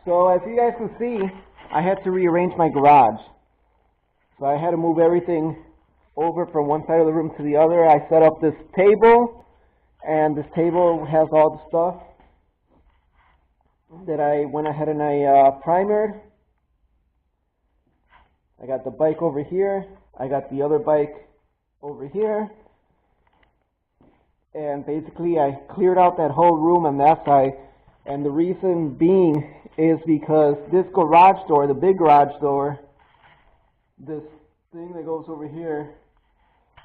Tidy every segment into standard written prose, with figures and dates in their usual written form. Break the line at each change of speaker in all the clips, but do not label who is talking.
So as you guys can see, I had to rearrange my garage. So I had to move everything over from one side of the room to the other. I set up this table, and this table has all the stuff that I went ahead and I primered. I got the bike over here. I got the other bike over here. And basically I cleared out that whole room on that side. And the reason being is because this garage door, the big garage door, this thing that goes over here,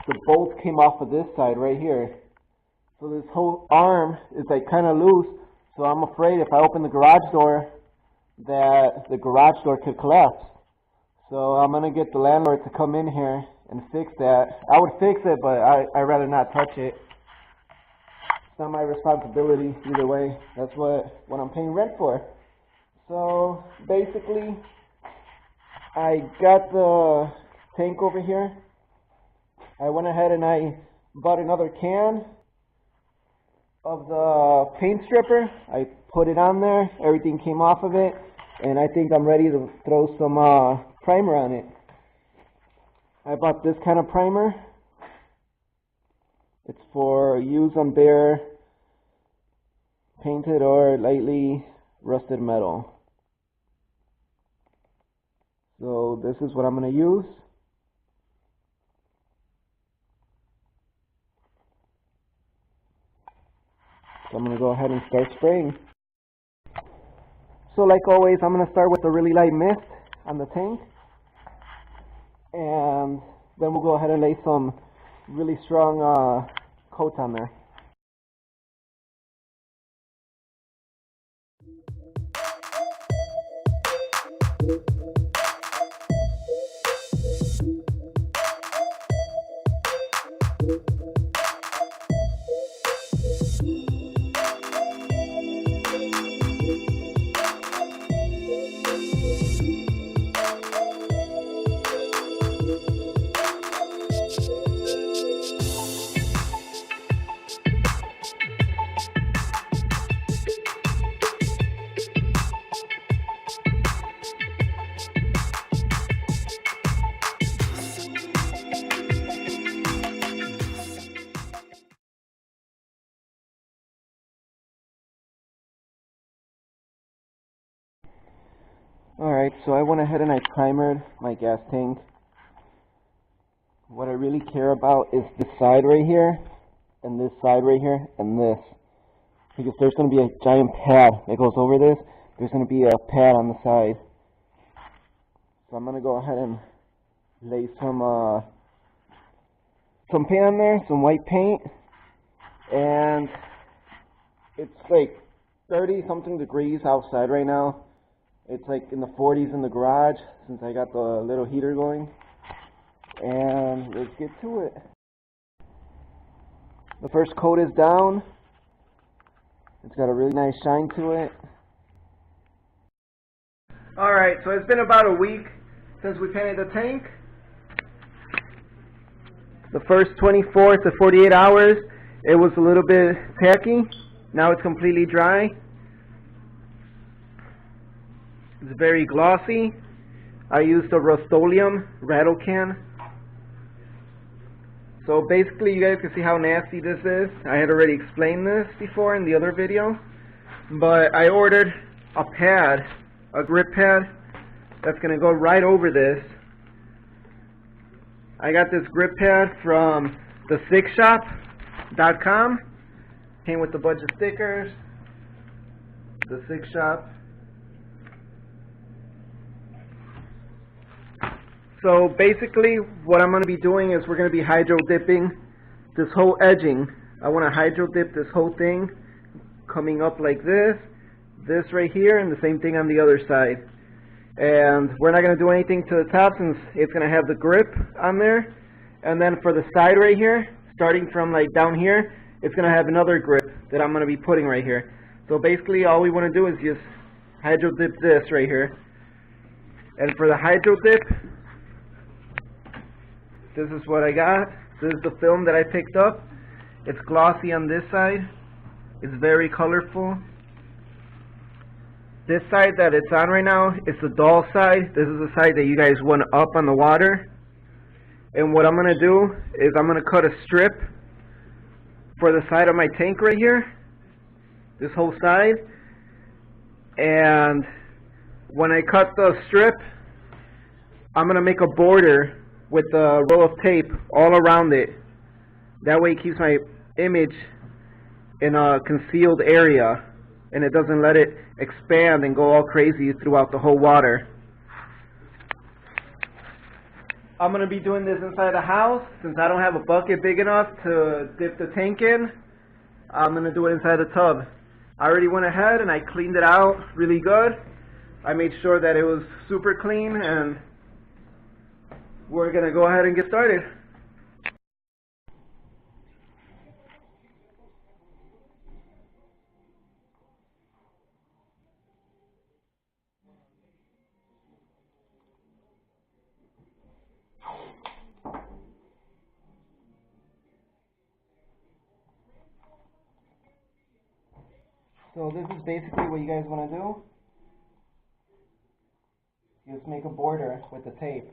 the bolt came off of this side right here. So this whole arm is like kind of loose. So I'm afraid if I open the garage door that the garage door could collapse. So I'm going to get the landlord to come in here and fix that. I would fix it, but I'd rather not touch it. It's not my responsibility either way. That's what I'm paying rent for. So basically, I got the tank over here. I went ahead and I bought another can of the paint stripper. I put it on there. Everything came off of it. And I think I'm ready to throw some primer on it. I bought this kind of primer. It's for use on bare painted or lightly rusted metal. So this is what I'm going to use. So I'm going to go ahead and start spraying. So like always, I'm going to start with a really light mist on the tank. And then we'll go ahead and lay some really strong coats on there. Alright, so I went ahead and I primered my gas tank. What I really care about is this side right here, and this side right here, and this. Because there's going to be a giant pad that goes over this. There's going to be a pad on the side. So I'm going to go ahead and lay some paint on there, some white paint. And it's like 30 something degrees outside right now. It's like in the 40s in the garage since I got the little heater going. And let's get to it. The first coat is down. It's got a really nice shine to it. Alright, so it's been about a week since we painted the tank. The first 24 to 48 hours it was a little bit tacky. Now it's completely dry. It's very glossy. I used a Rust-Oleum rattle can. So basically you guys can see how nasty this is. I had already explained this before in the other video. But I ordered a pad, a grip pad, that's going to go right over this. I got this grip pad from the6shop.com. Came with a bunch of stickers. The 6 Shop. So basically what I'm going to be doing is we're going to be hydro dipping this whole edging. I want to hydro dip this whole thing coming up like this right here, and the same thing on the other side. And we're not going to do anything to the top since it's going to have the grip on there. And then for the side right here, starting from like down here, it's going to have another grip that I'm going to be putting right here. So basically all we want to do is just hydro dip this right here. And for the hydro dip, this is what I got. This is the film that I picked up. It's glossy on this side. It's very colorful. This side that it's on right now is the dull side. This is the side that you guys want up on the water. And what I'm going to do is I'm going to cut a strip for the side of my tank right here. This whole side. And when I cut the strip, I'm going to make a border with a roll of tape all around it. That way it keeps my image in a concealed area and it doesn't let it expand and go all crazy throughout the whole water. I'm going to be doing this inside the house. Since I don't have a bucket big enough to dip the tank in, I'm going to do it inside the tub. I already went ahead and I cleaned it out really good. I made sure that it was super clean, and we're going to go ahead and get started. So this is basically what you guys want to do. Just make a border with the tape.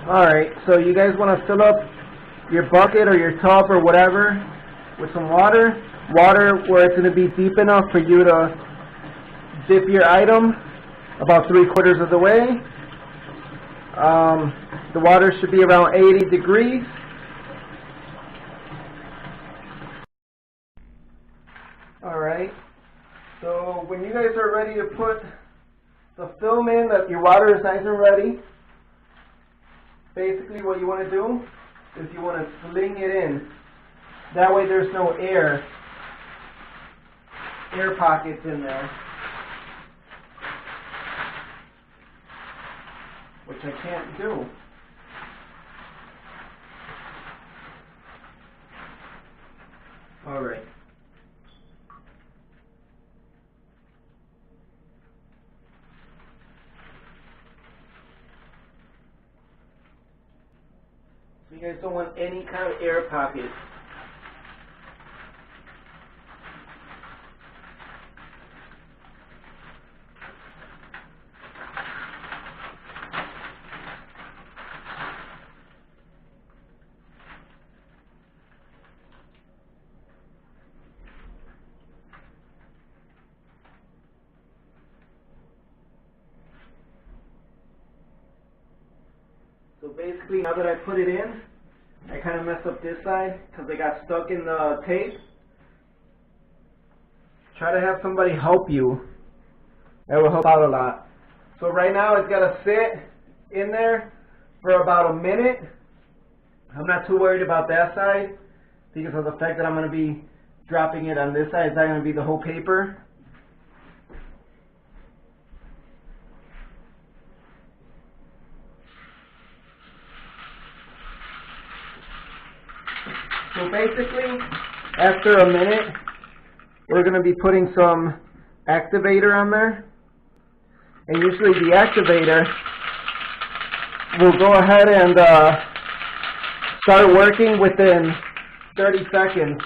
Alright, so you guys want to fill up your bucket or your tub or whatever with some water. Water where it's going to be deep enough for you to dip your item about 3/4 of the way. The water should be around 80 degrees. Alright, so when you guys are ready to put the film in, that your water is nice and ready, basically what you want to do is you want to sling it in. That way there's no air pockets in there, which I can't do. Alright. So you guys don't want any kind of air pocket. So basically, now that I put it in, I kind of messed up this side because I got stuck in the tape. Try to have somebody help you. That will help out a lot. So right now it's got to sit in there for about a minute. I'm not too worried about that side because of the fact that I'm going to be dropping it on this side. It's not going to be the whole paper. So basically, after a minute, we're going to be putting some activator on there. And usually the activator will go ahead and start working within 30 seconds.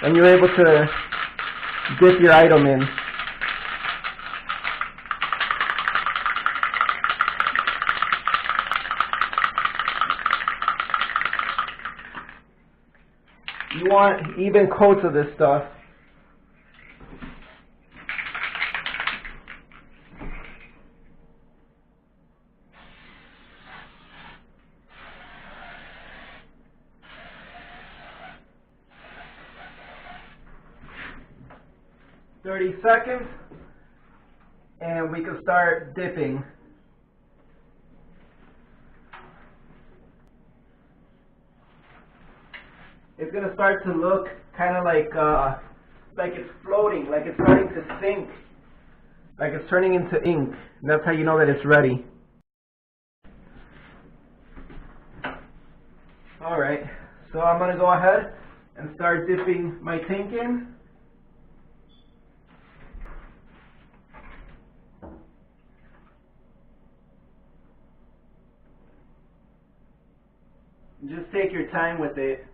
And you're able to dip your item in. You want even coats of this stuff. "30 seconds, and we can start dipping. It's going to start to look kind of like it's floating, like it's starting to sink, like it's turning into ink. And that's how you know that it's ready. Alright, so I'm going to go ahead and start dipping my tank in. Just take your time with it.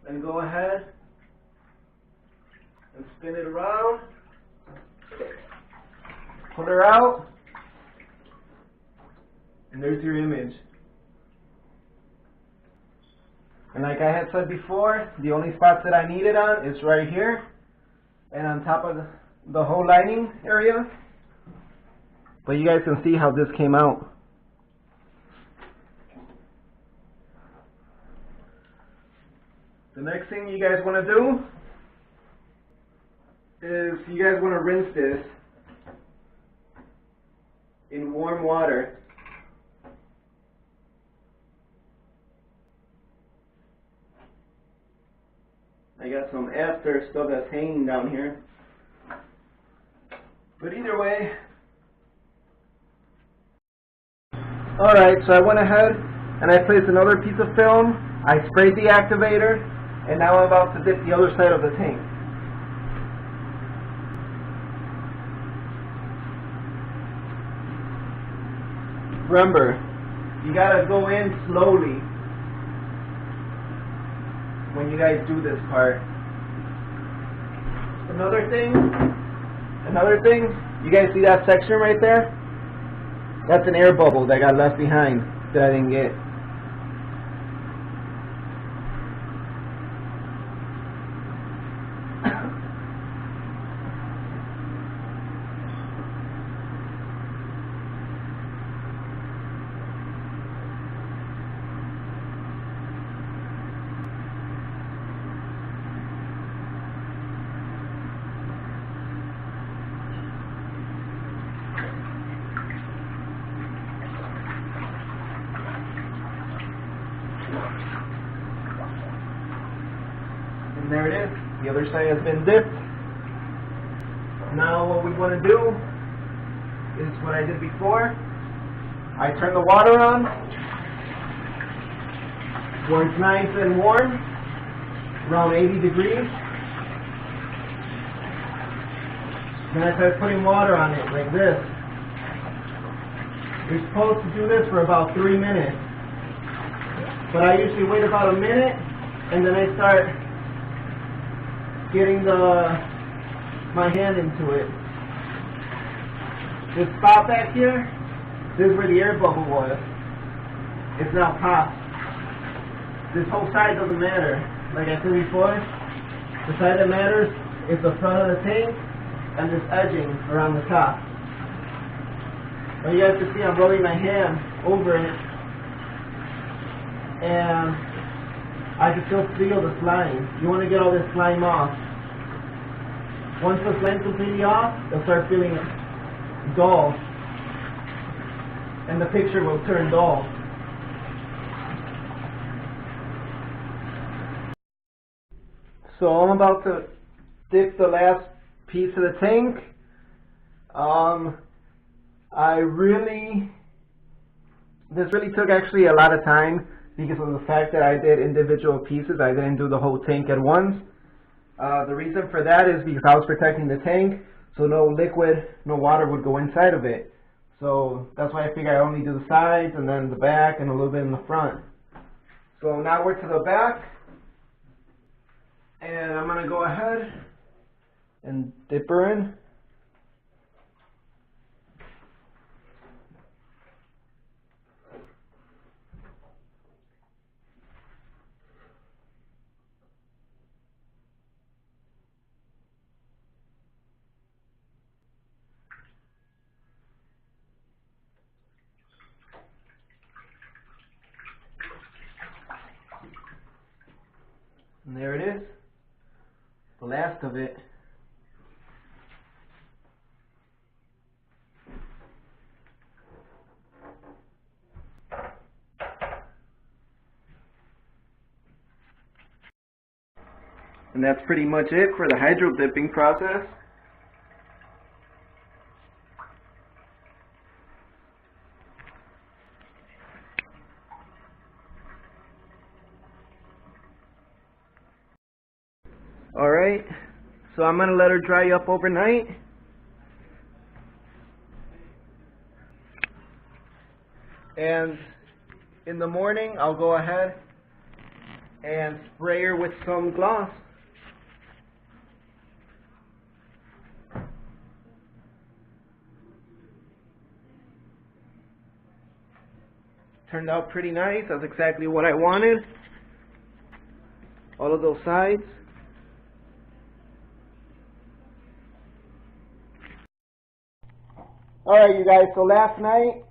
And go ahead and spin it around. Pull her out. And there's your image. And like I had said before, the only spots that I need it on is right here and on top of the whole lining area. But you guys can see how this came out. The next thing you guys want to do is you guys want to rinse this in warm water. I got some after stuff that's hanging down here. But either way. Alright, so I went ahead and I placed another piece of film. I sprayed the activator. And now I'm about to dip the other side of the tank. Remember, you gotta go in slowly when you guys do this part. Another thing, you guys see that section right there? That's an air bubble that got left behind that I didn't get. And there it is. The other side has been dipped. Now what we want to do is what I did before. I turn the water on where it's nice and warm, around 80 degrees. Then I start putting water on it like this. You're supposed to do this for about 3 minutes. But I usually wait about a minute and then I start getting my hand into it. This spot back here, this is where the air bubble was. It's now popped. This whole side doesn't matter. Like I said before, the side that matters is the front of the tank and this edging around the top. Now you guys can see I'm rubbing my hand over it and I can still feel the slime. You want to get all this slime off. Once the slime's completely off, you'll start feeling dull. And the picture will turn dull. So I'm about to dip the last piece of the tank. This really took actually a lot of time because of the fact that I did individual pieces. I didn't do the whole tank at once. The reason for that is because I was protecting the tank, so no liquid, no water would go inside of it. So that's why I figured I only do the sides and then the back and a little bit in the front. So now we're to the back, and I'm going to go ahead and dip her in. And there it is, the last of it. And that's pretty much it for the hydro dipping process. Alright, so I'm gonna let her dry up overnight. And in the morning, I'll go ahead and spray her with some gloss. Turned out pretty nice. That's exactly what I wanted. All of those sides. Alright, you guys, so last night,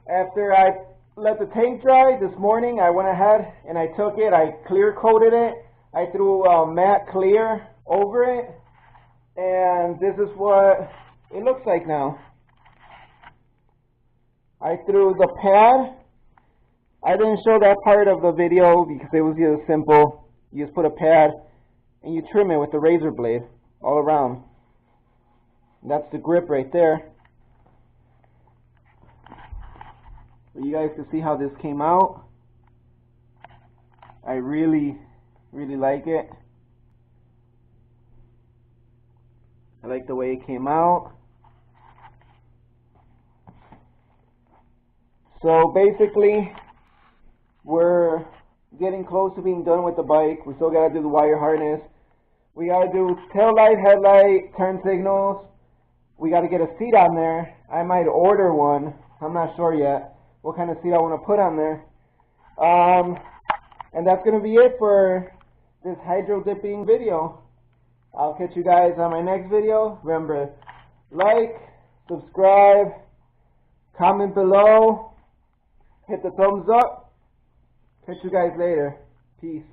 after I let the tank dry, this morning I went ahead and I took it, I clear coated it. I threw matte clear over it. And this is what it looks like now. I threw the pad. I didn't show that part of the video because it was just simple. You just put a pad and you trim it with the razor blade all around. And that's the grip right there. For you guys to see how this came out. I really like it. I like the way it came out. So basically, we're getting close to being done with the bike. We still gotta do the wire harness. We gotta do tail light, headlight, turn signals. We gotta get a seat on there. I might order one. I'm not sure yet what kind of seat I want to put on there. And that's gonna be it for this hydro dipping video. I'll catch you guys on my next video. Remember, like, subscribe, comment below, hit the thumbs up. Catch you guys later. Peace.